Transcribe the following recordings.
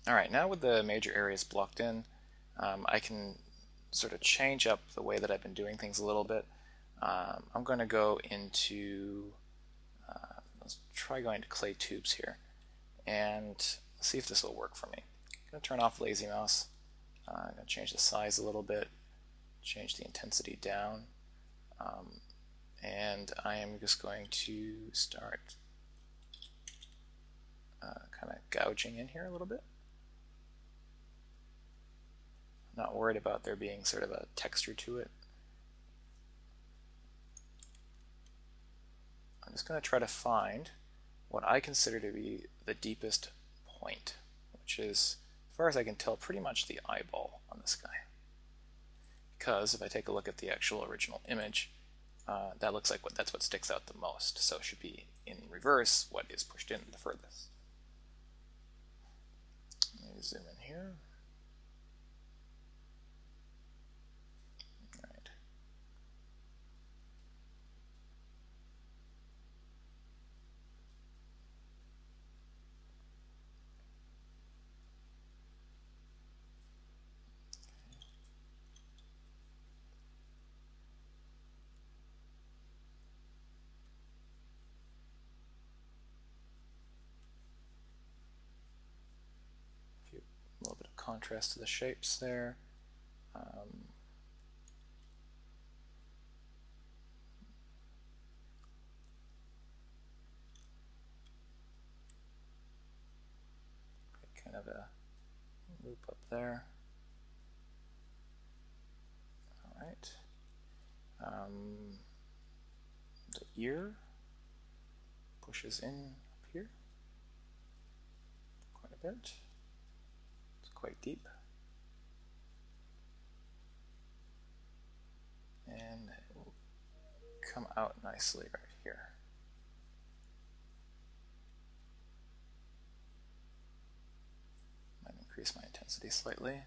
Alright, now with the major areas blocked in, I can sort of change up the way that I've been doing things a little bit. I'm going to go into, let's try going to clay tubes here, and see if this will work for me. I'm going to turn off lazy mouse. I'm going to change the size a little bit, change the intensity down, and I am just going to start kind of gouging in here a little bit. I'm not worried about there being sort of a texture to it. I'm just going to try to find what I consider to be the deepest point, which is, as far as I can tell, pretty much the eyeball on this guy. Because if I take a look at the actual original image, that looks like that's what sticks out the most. So it should be in reverse what is pushed in the furthest. Let me zoom in here. A little bit of contrast to the shapes there. Kind of a loop up there. All right. The ear pushes in up here quite a bit. Quite deep, and it will come out nicely right here. Might increase my intensity slightly.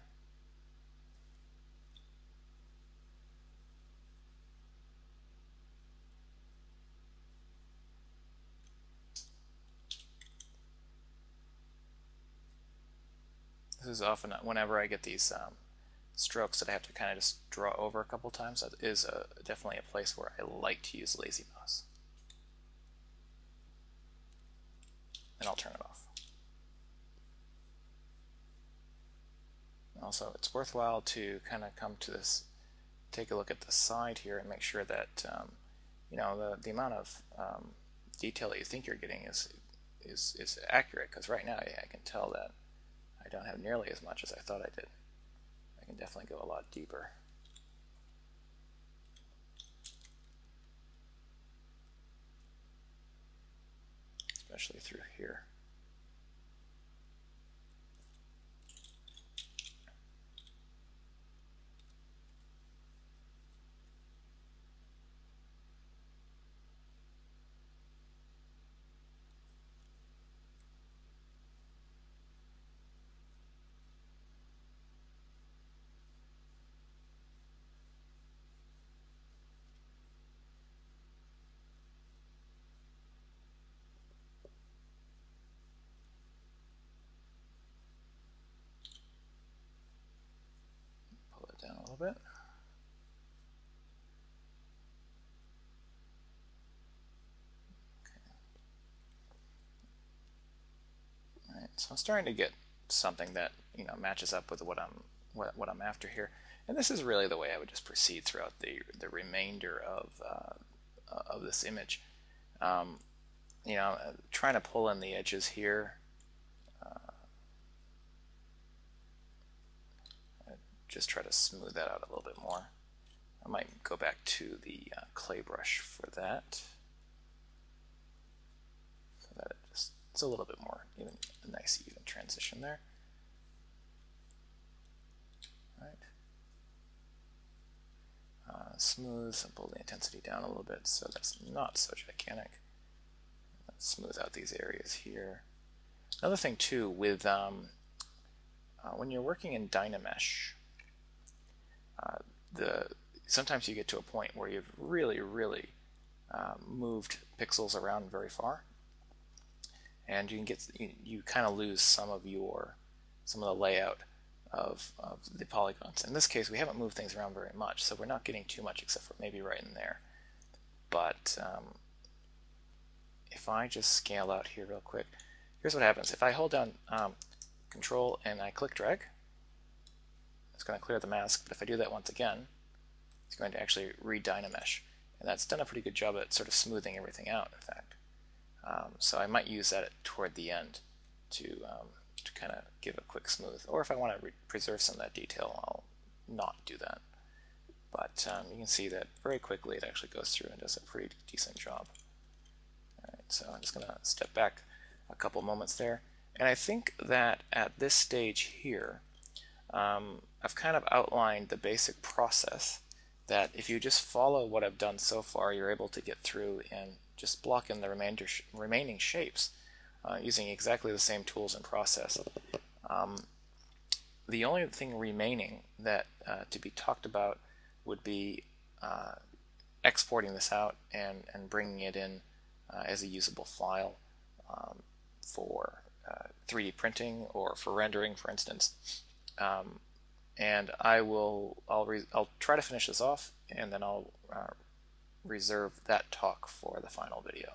This is often whenever I get these strokes that I have to kind of just draw over a couple times. That is definitely a place where I like to use lazy mouse. And I'll turn it off. Also, it's worthwhile to kind of come to this, take a look at the side here and make sure that you know, the amount of detail that you think you're getting is accurate, because right now I can tell that I don't have nearly as much as I thought I did. I can definitely go a lot deeper. Especially through here. Down a little bit. Okay. All right, so I'm starting to get something that, you know, matches up with what I'm after here, and this is really the way I would just proceed throughout the remainder of this image. You know, trying to pull in the edges here. Just try to smooth that out a little bit more. I might go back to the clay brush for that, so that it's a little bit more even, a nice even transition there. All right. Smooth and pull the intensity down a little bit so that's not so gigantic. Let's smooth out these areas here. Another thing too with when you're working in DynaMesh, sometimes you get to a point where you've really moved pixels around very far, and you kind of lose some of your some of the layout of the polygons. In this case, we haven't moved things around very much, so we're not getting too much except for maybe right in there. But if I just scale out here real quick, here's what happens. If I hold down Control and I click drag, it's going to clear the mask, but if I do that once again, it's going to actually re-DynaMesh. And that's done a pretty good job at sort of smoothing everything out, in fact. So I might use that toward the end to kind of give a quick smooth. Or if I want to preserve some of that detail, I'll not do that. But you can see that very quickly it actually goes through and does a pretty decent job. Alright, so I'm just going to step back a couple moments there. And I think that at this stage here, I've kind of outlined the basic process that if you just follow what I've done so far, you're able to get through and just block in the remaining shapes using exactly the same tools and process. The only thing remaining that to be talked about would be exporting this out and bringing it in as a usable file for 3D printing or for rendering, for instance. And I'll try to finish this off, and then I'll reserve that talk for the final video.